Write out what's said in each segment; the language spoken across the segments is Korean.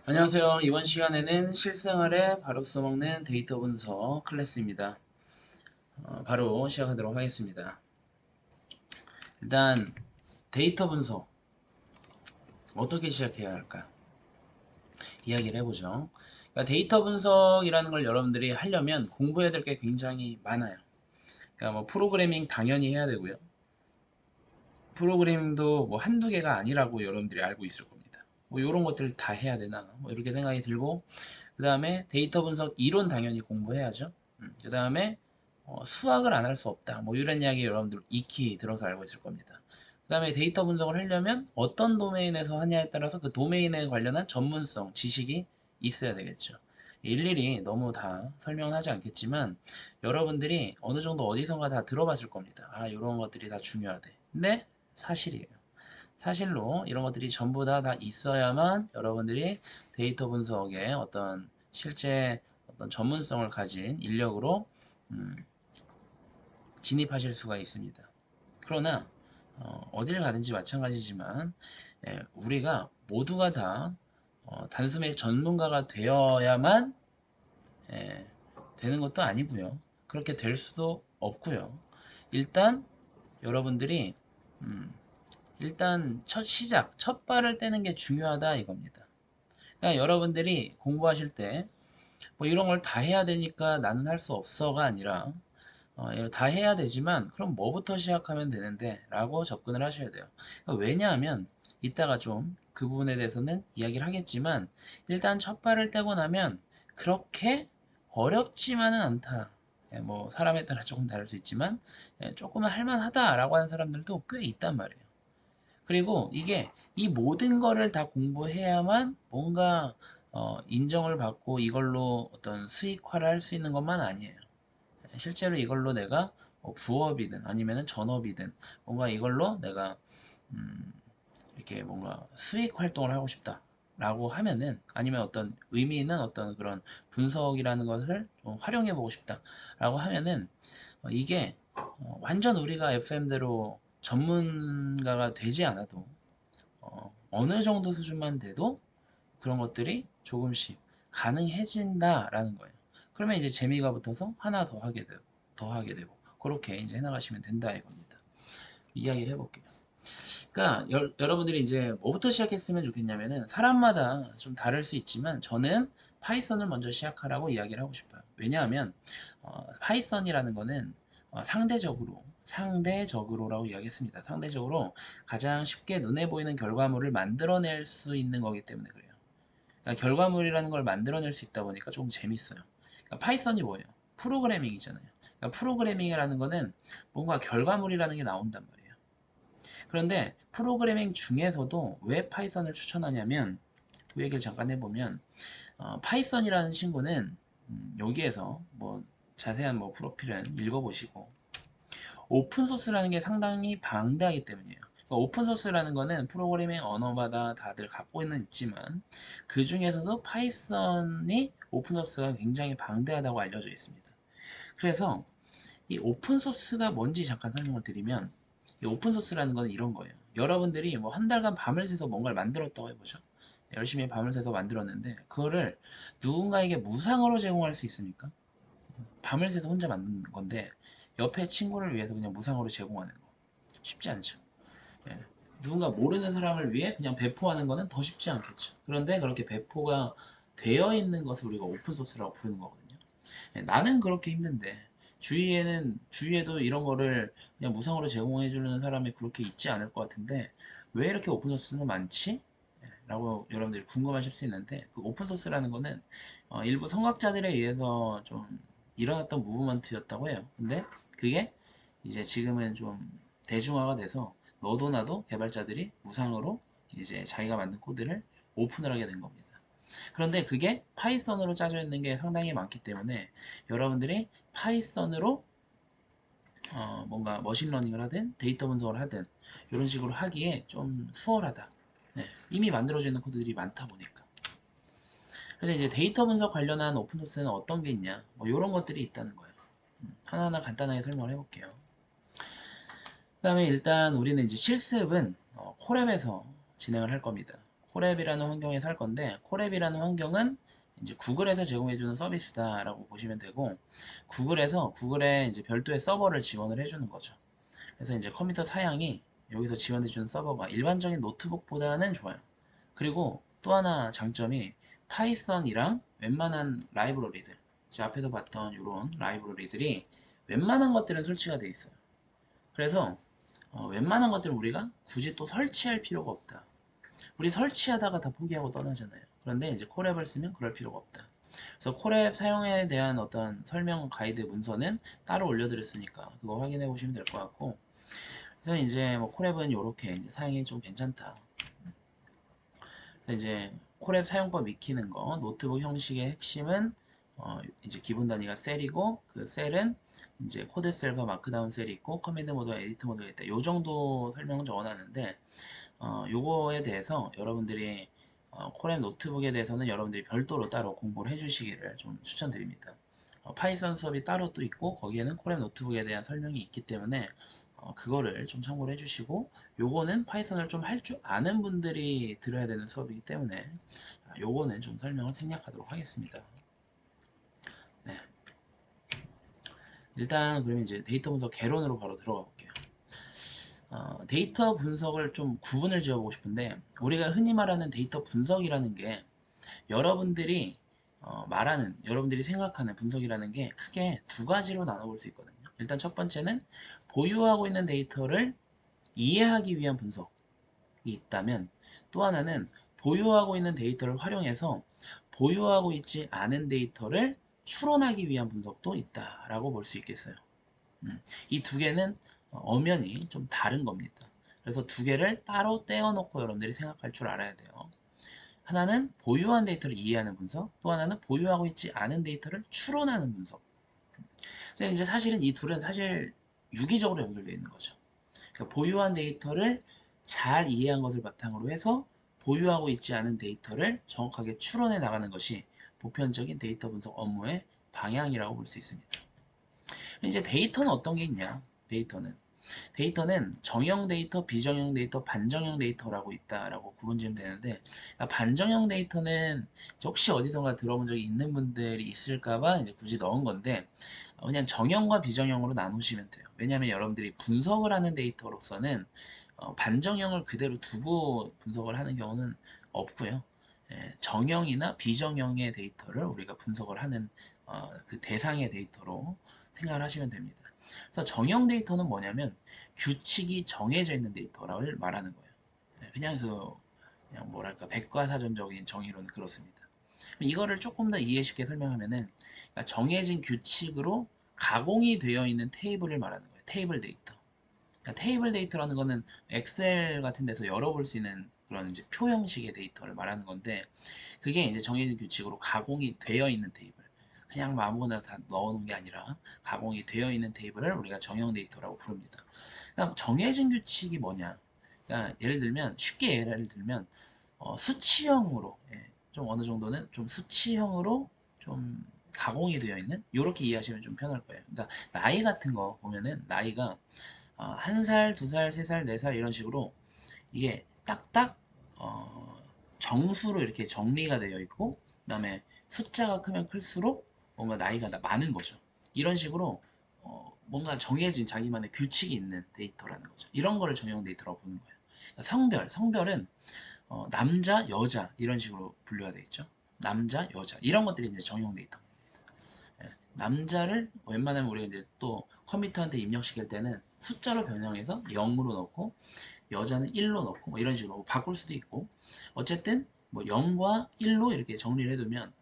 안녕하세요. 이번 시간에는 실생활에 바로 써먹는 데이터 분석 클래스입니다. 바로 시작하도록 하겠습니다. 일단 데이터 분석 어떻게 시작해야 할까? 이야기를 해보죠. 그러니까 데이터 분석이라는 걸 여러분들이 하려면 공부해야 될 게 굉장히 많아요. 그러니까 뭐 프로그래밍 당연히 해야 되고요. 프로그래밍도 뭐 한두 개가 아니라고 여러분들이 알고 있을 겁니다. 뭐 이런 것들 다 해야 되나? 뭐 이렇게 생각이 들고, 그 다음에 데이터 분석 이론 당연히 공부해야죠. 그 다음에 수학을 안 할 수 없다. 뭐 이런 이야기 여러분들 익히 들어서 알고 있을 겁니다. 그 다음에 데이터 분석을 하려면 어떤 도메인에서 하냐에 따라서 그 도메인에 관련한 전문성, 지식이 있어야 되겠죠. 일일이 너무 다 설명은 하지 않겠지만 여러분들이 어느 정도 어디선가 다 들어봤을 겁니다. 아, 이런 것들이 다 중요하대. 근데 사실이에요. 사실로 이런 것들이 전부 다 있어야만 여러분들이 데이터 분석에 어떤 실제 어떤 전문성을 가진 인력으로 음, 진입하실 수가 있습니다. 그러나 어딜 가든지 마찬가지지만 우리가 모두가 다 단숨에 전문가가 되어야만 예, 되는 것도 아니고요. 그렇게 될 수도 없고요. 일단 여러분들이 음, 일단 첫 시작, 첫 발을 떼는 게 중요하다 이겁니다. 그러니까 여러분들이 공부하실 때 뭐 이런 걸 다 해야 되니까 나는 할 수 없어가 아니라 다 해야 되지만 그럼 뭐부터 시작하면 되는데 라고 접근을 하셔야 돼요. 그러니까 왜냐하면 이따가 좀 그 부분에 대해서는 이야기를 하겠지만 일단 첫 발을 떼고 나면 그렇게 어렵지만은 않다. 뭐 사람에 따라 조금 다를 수 있지만 조금은 할만하다라고 하는 사람들도 꽤 있단 말이에요. 그리고 이게 이 모든 거를 다 공부해야만 뭔가 인정을 받고 이걸로 어떤 수익화를 할 수 있는 것만 아니에요. 실제로 이걸로 내가 부업이든 아니면 전업이든 뭔가 이걸로 내가 음, 이렇게 뭔가 수익 활동을 하고 싶다 라고 하면은 아니면 어떤 의미 있는 어떤 그런 분석이라는 것을 좀 활용해 보고 싶다 라고 하면은 이게 완전 우리가 FM대로 전문가가 되지 않아도 어느 정도 수준만 돼도 그런 것들이 조금씩 가능해진다라는 거예요. 그러면 이제 재미가 붙어서 하나 더 하게 되고, 그렇게 이제 해나가시면 된다 이겁니다. 이야기를 해볼게요. 그러니까 여러분들이 이제 뭐부터 시작했으면 좋겠냐면은 사람마다 좀 다를 수 있지만 저는 파이썬을 먼저 시작하라고 이야기를 하고 싶어요. 왜냐하면 파이썬이라는 거는 상대적으로라고 이야기했습니다. 상대적으로 가장 쉽게 눈에 보이는 결과물을 만들어낼 수 있는 거기 때문에 그래요. 그러니까 결과물이라는 걸 만들어낼 수 있다 보니까 조금 재밌어요. 그러니까 파이썬이 뭐예요? 프로그래밍이잖아요. 그러니까 프로그래밍이라는 거는 뭔가 결과물이라는 게 나온단 말이에요. 그런데 프로그래밍 중에서도 왜 파이썬을 추천하냐면 그 얘기를 잠깐 해보면 파이썬이라는 친구는 여기에서 뭐 자세한 뭐 프로필은 읽어보시고 오픈소스라는 게 상당히 방대하기 때문이에요. 그러니까 오픈소스라는 거는 프로그래밍 언어마다 다들 갖고 있지만 그 중에서도 파이썬이 오픈소스가 굉장히 방대하다고 알려져 있습니다. 그래서 이 오픈소스가 뭔지 잠깐 설명을 드리면 이 오픈소스라는 건 이런 거예요. 여러분들이 뭐 한 달간 밤을 새서 뭔가를 만들었다고 해보죠. 열심히 밤을 새서 만들었는데 그거를 누군가에게 무상으로 제공할 수 있습니까? 밤을 새서 혼자 만든 건데 옆에 친구를 위해서 그냥 무상으로 제공하는 거 쉽지 않죠. 예. 누군가 모르는 사람을 위해 그냥 배포하는 거는 더 쉽지 않겠죠. 그런데 그렇게 배포가 되어 있는 것을 우리가 오픈소스라고 부르는 거거든요. 예, 나는 그렇게 힘든데 주위에도 이런 거를 그냥 무상으로 제공해 주는 사람이 그렇게 있지 않을 것 같은데 왜 이렇게 오픈소스는 많지? 예, 라고 여러분들이 궁금하실 수 있는데 그 오픈소스라는 거는 일부 선각자들에 의해서 좀 일어났던 무브먼트였다고 해요. 근데 그게 이제 지금은 좀 대중화가 돼서 너도 나도 개발자들이 무상으로 이제 자기가 만든 코드를 오픈을 하게 된 겁니다. 그런데 그게 파이썬으로 짜져 있는 게 상당히 많기 때문에 여러분들이 파이썬으로 뭔가 머신러닝을 하든 데이터 분석을 하든 이런 식으로 하기에 좀 수월하다. 네, 이미 만들어져 있는 코드들이 많다 보니까. 그래서 이제 데이터 분석 관련한 오픈소스는 어떤 게 있냐, 뭐 이런 것들이 있다는 거예요. 하나하나 간단하게 설명을 해볼게요. 그 다음에 일단 우리는 이제 실습은 콜랩에서 진행을 할 겁니다. 콜앱이라는 환경에 살 건데, 콜앱이라는 환경은 이제 구글에서 제공해주는 서비스다라고 보시면 되고, 구글에 이제 별도의 서버를 지원을 해주는 거죠. 그래서 이제 컴퓨터 사양이 여기서 지원해주는 서버가 일반적인 노트북보다는 좋아요. 그리고 또 하나 장점이 파이썬이랑 웬만한 라이브러리들, 제가 앞에서 봤던 이런 라이브러리들이 웬만한 것들은 설치가 돼 있어요. 그래서 웬만한 것들은 우리가 굳이 또 설치할 필요가 없다. 우리 설치하다가 다 포기하고 떠나잖아요. 그런데 이제 콜앱을 쓰면 그럴 필요가 없다. 그래서 콜앱 사용에 대한 어떤 설명 가이드 문서는 따로 올려드렸으니까 그거 확인해 보시면 될 것 같고, 그래서 이제 뭐 콜앱은 이렇게 사용이 좀 괜찮다. 그래서 이제 콜앱 사용법 익히는 거, 노트북 형식의 핵심은 이제 기본 단위가 셀이고, 그 셀은 이제 코드 셀과 마크다운 셀이 있고 커맨드 모드와 에디트 모드가 있다. 요 정도 설명은 적어놨는데, 요거에 대해서 여러분들이 콜앱 노트북에 대해서는 여러분들이 별도로 따로 공부를 해주시기를 좀 추천드립니다. 파이썬 수업이 따로 또 있고 거기에는 콜앱 노트북에 대한 설명이 있기 때문에 그거를 좀 참고를 해주시고, 요거는 파이썬을 좀 할 줄 아는 분들이 들어야 되는 수업이기 때문에 요거는 좀 설명을 생략하도록 하겠습니다. 네. 일단 그러면 이제 데이터 분석 개론으로 바로 들어가 볼게요. 데이터 분석을 좀 구분을 지어보고 싶은데, 우리가 흔히 말하는 데이터 분석이라는 게 여러분들이 여러분들이 생각하는 분석이라는 게 크게 두 가지로 나눠볼 수 있거든요. 일단 첫 번째는 보유하고 있는 데이터를 이해하기 위한 분석이 있다면, 또 하나는 보유하고 있는 데이터를 활용해서 보유하고 있지 않은 데이터를 추론하기 위한 분석도 있다라고 볼 수 있겠어요. 이 두 개는 엄연히 좀 다른 겁니다. 그래서 두 개를 따로 떼어놓고 여러분들이 생각할 줄 알아야 돼요. 하나는 보유한 데이터를 이해하는 분석, 또 하나는 보유하고 있지 않은 데이터를 추론하는 분석. 근데 이제 사실은 이 둘은 사실 유기적으로 연결되어 있는 거죠. 그러니까 보유한 데이터를 잘 이해한 것을 바탕으로 해서 보유하고 있지 않은 데이터를 정확하게 추론해 나가는 것이 보편적인 데이터 분석 업무의 방향이라고 볼 수 있습니다. 이제 데이터는 어떤 게 있냐? 데이터는 정형 데이터, 비정형 데이터, 반정형 데이터라고 있다라고 구분지으면 되는데, 반정형 데이터는 혹시 어디선가 들어본 적이 있는 분들이 있을까봐 이제 굳이 넣은 건데, 그냥 정형과 비정형으로 나누시면 돼요. 왜냐하면 여러분들이 분석을 하는 데이터로서는 반정형을 그대로 두고 분석을 하는 경우는 없고요. 정형이나 비정형의 데이터를 우리가 분석을 하는 그 대상의 데이터로 생각을 하시면 됩니다. 그래서 정형 데이터는 뭐냐면 규칙이 정해져 있는 데이터를 말하는 거예요. 그냥 뭐랄까 백과사전적인 정의로는 그렇습니다. 이거를 조금 더 이해 쉽게 설명하면은, 그러니까 정해진 규칙으로 가공이 되어 있는 테이블을 말하는 거예요. 테이블 데이터. 그러니까 테이블 데이터라는 거는 엑셀 같은 데서 열어볼 수 있는 그런 이제 표 형식의 데이터를 말하는 건데, 그게 이제 정해진 규칙으로 가공이 되어 있는 테이블. 그냥 뭐 아무거나 다 넣어놓은 게 아니라 가공이 되어 있는 테이블을 우리가 정형 데이터라고 부릅니다. 그럼 정해진 규칙이 뭐냐? 그러니까 쉽게 예를 들면 수치형으로, 좀 어느 정도는 좀 수치형으로 좀 가공이 되어 있는, 이렇게 이해하시면 좀 편할 거예요. 그러니까 나이 같은 거 보면은 나이가 1살, 2살, 3살, 4살 이런 식으로 이게 딱딱 정수로 이렇게 정리가 되어 있고, 그 다음에 숫자가 크면 클수록 뭔가 나이가 많은 거죠. 이런 식으로 뭔가 정해진 자기만의 규칙이 있는 데이터라는 거죠. 이런 거를 정형 데이터라고 보는 거예요. 그러니까 성별은 남자, 여자 이런 식으로 분류가 되어 있죠. 남자, 여자 이런 것들이 이제 정형 데이터. 남자를 웬만하면 우리가 이제 또 컴퓨터한테 입력시킬 때는 숫자로 변형해서 0으로 넣고, 여자는 1로 넣고 뭐 이런 식으로 바꿀 수도 있고, 어쨌든 뭐 0과 1로 이렇게 정리를 해두면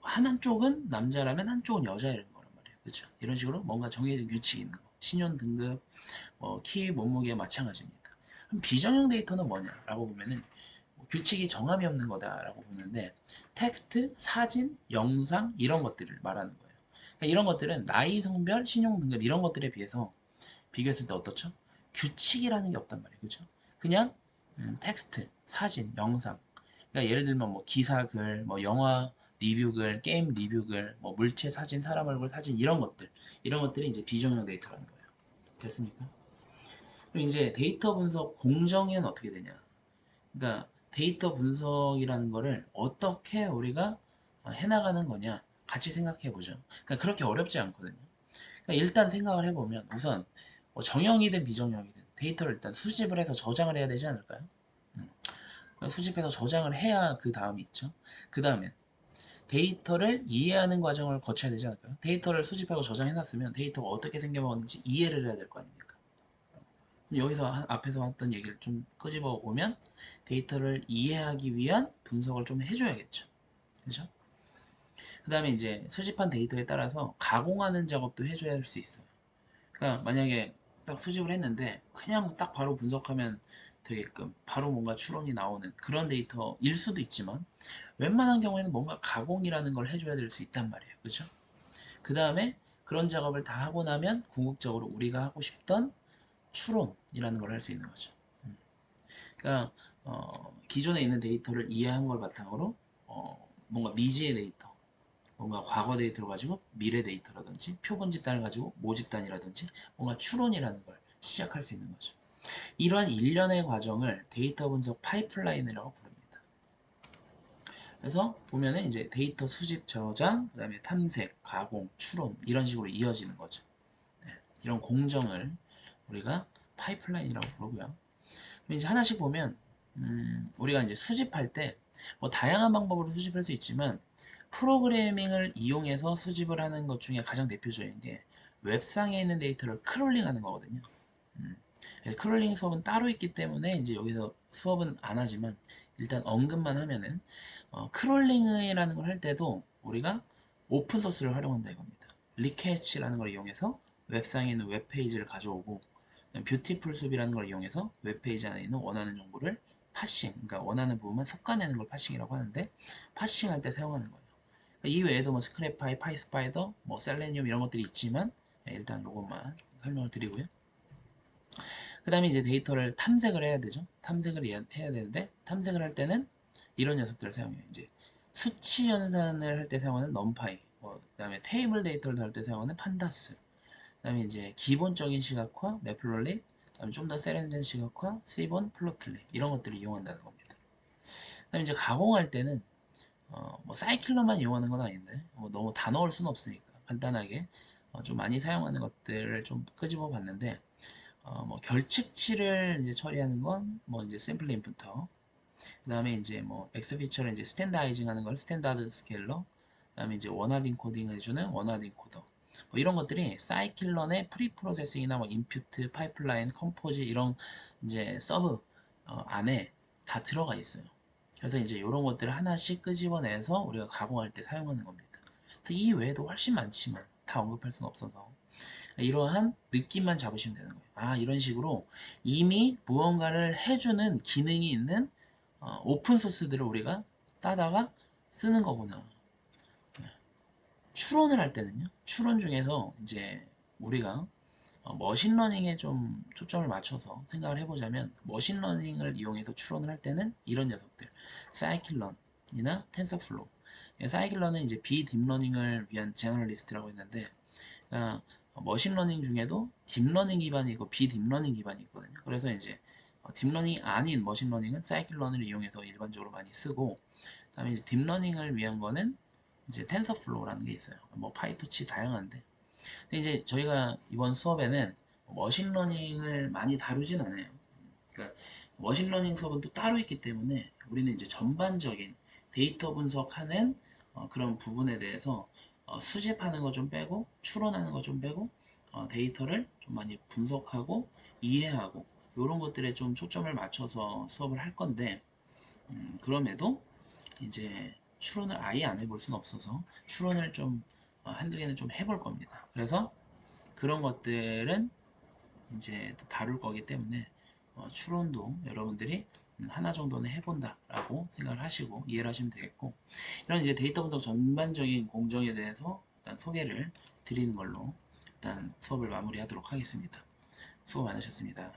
한쪽은 남자라면 한쪽은 여자라는 거란 말이에요. 그렇죠? 이런 식으로 뭔가 정해진 규칙이 있는 거. 신용 등급, 키, 몸무게 마찬가지입니다. 그럼 비정형 데이터는 뭐냐라고 보면은 규칙이 정함이 없는 거다라고 보는데, 텍스트, 사진, 영상 이런 것들을 말하는 거예요. 그러니까 이런 것들은 나이, 성별, 신용 등급 이런 것들에 비해서 비교했을 때 어떻죠? 규칙이라는 게 없단 말이에요. 그죠? 그냥 텍스트, 사진, 영상. 그러니까 예를 들면 뭐 기사 글, 뭐 영화 리뷰 글, 게임 리뷰 글, 뭐 물체 사진, 사람 얼굴 사진 이런 것들이 이제 비정형 데이터라는 거예요. 됐습니까? 그럼 이제 데이터 분석 공정에는 어떻게 되냐? 그러니까 데이터 분석이라는 거를 어떻게 우리가 해나가는 거냐 같이 생각해 보죠. 그러니까 그렇게 어렵지 않거든요. 그러니까 일단 생각을 해보면 우선 뭐 정형이든 비정형이든 데이터를 일단 수집을 해서 저장을 해야 되지 않을까요? 음. 수집해서 저장을 해야 그 다음이 있죠. 그 다음에 데이터를 이해하는 과정을 거쳐야 되지 않을까요? 데이터를 수집하고 저장해놨으면 데이터가 어떻게 생겨먹었는지 이해를 해야 될 거 아닙니까? 여기서 앞에서 했던 얘기를 좀 끄집어 보면 데이터를 이해하기 위한 분석을 좀 해줘야겠죠. 그죠? 그 다음에 이제 수집한 데이터에 따라서 가공하는 작업도 해줘야 할 수 있어요. 그러니까 만약에 딱 수집을 했는데 그냥 딱 바로 분석하면 되게끔 바로 뭔가 추론이 나오는 그런 데이터일 수도 있지만 웬만한 경우에는 뭔가 가공이라는 걸 해줘야 될 수 있단 말이에요. 그죠? 그 다음에 그런 작업을 다 하고 나면 궁극적으로 우리가 하고 싶던 추론이라는 걸 할 수 있는 거죠. 그러니까 기존에 있는 데이터를 이해한 걸 바탕으로 뭔가 미지의 데이터, 뭔가 과거 데이터를 가지고 미래 데이터라든지 표본 집단을 가지고 모 집단이라든지 뭔가 추론이라는 걸 시작할 수 있는 거죠. 이러한 일련의 과정을 데이터 분석 파이프라인이라고 부릅니다. 그래서 보면은 이제 데이터 수집, 저장, 그다음에 탐색, 가공, 추론 이런 식으로 이어지는 거죠. 네, 이런 공정을 우리가 파이프라인이라고 부르고요. 이제 하나씩 보면 우리가 이제 수집할 때 뭐 다양한 방법으로 수집할 수 있지만 프로그래밍을 이용해서 수집을 하는 것 중에 가장 대표적인 게 웹상에 있는 데이터를 크롤링하는 거거든요. 음, 크롤링 수업은 따로 있기 때문에 이제 여기서 수업은 안 하지만 일단 언급만 하면은 크롤링이라는 걸 할 때도 우리가 오픈 소스를 활용한다 이겁니다. 리캐치라는 걸 이용해서 웹상에 있는 웹페이지를 가져오고 뷰티풀 숲이라는 걸 이용해서 웹페이지 안에 있는 원하는 정보를 파싱, 그러니까 원하는 부분만 섞어내는 걸 파싱이라고 하는데 파싱할 때 사용하는 거예요. 이 외에도 뭐 스크랩파이, 파이스파이더, 뭐 셀레니움 이런 것들이 있지만 일단 이것만 설명을 드리고요. 그 다음에 이제 데이터를 탐색을 해야 되죠. 탐색을 해야 되는데 탐색을 할 때는 이런 녀석들을 사용해요. 이제 수치 연산을 할 때 사용하는 넘파이, 그 다음에 테이블 데이터를 다룰 때 사용하는 판다스, 그 다음에 이제 기본적인 시각화, 매플롤릿, 그 다음에 좀 더 세련된 시각화, 시본, 플로틀릿 이런 것들을 이용한다는 겁니다. 그 다음에 이제 가공할 때는 뭐 사이클러만 이용하는 건 아닌데 뭐 너무 다 넣을 수는 없으니까 간단하게 좀 많이 사용하는 것들을 좀 끄집어 봤는데 뭐 결측치를 이제 처리하는 건 뭐 이제 샘플 인부터 그 다음에 이제 뭐 X 피처를 이제 스탠다이징 하는 걸 스탠다드 스케일러 그 다음에 이제 원하드 인코딩 해주는 원하드 인코더 뭐 이런 것들이 사이클런의 프리 프로세싱이나 뭐 인퓨트, 파이프라인, 컴포즈 이런 이제 서브 안에 다 들어가 있어요. 그래서 이제 이런 것들을 하나씩 끄집어내서 우리가 가공할 때 사용하는 겁니다. 그래서 이 외에도 훨씬 많지만 다 언급할 수는 없어서 이러한 느낌만 잡으시면 되는 거예요. 아, 이런 식으로 이미 무언가를 해주는 기능이 있는 오픈 소스들을 우리가 따다가 쓰는 거구나. 추론을 할 때는요. 추론 중에서 이제 우리가 머신러닝에 좀 초점을 맞춰서 생각을 해보자면 머신러닝을 이용해서 추론을 할 때는 이런 녀석들 사이클런이나 텐서플로우 사이클런은 이제 비딥러닝을 위한 제너럴리스트라고 했는데 머신러닝 중에도 딥러닝 기반이 있고 비딥러닝 기반이 있거든요. 그래서 이제 딥러닝이 아닌 머신러닝은 사이클런을 이용해서 일반적으로 많이 쓰고 그다음에 이제 딥러닝을 위한 거는 이제 텐서플로우라는 게 있어요. 뭐 파이토치 다양한데 근데 이제 저희가 이번 수업에는 머신러닝을 많이 다루진 않아요. 그러니까 머신러닝 수업은 또 따로 있기 때문에 우리는 이제 전반적인 데이터 분석하는 그런 부분에 대해서 수집하는 거 좀 빼고 추론하는 거 좀 빼고 데이터를 좀 많이 분석하고 이해하고 이런 것들에 좀 초점을 맞춰서 수업을 할 건데 그럼에도 이제 추론을 아예 안 해볼 수는 없어서 추론을 좀 한두 개는 좀 해볼 겁니다. 그래서 그런 것들은 이제 또 다룰 거기 때문에 추론도 여러분들이 하나 정도는 해본다라고 생각을 하시고 이해를 하시면 되겠고 이런 이제 데이터 분석 전반적인 공정에 대해서 일단 소개를 드리는 걸로 일단 수업을 마무리하도록 하겠습니다. 수고 많으셨습니다.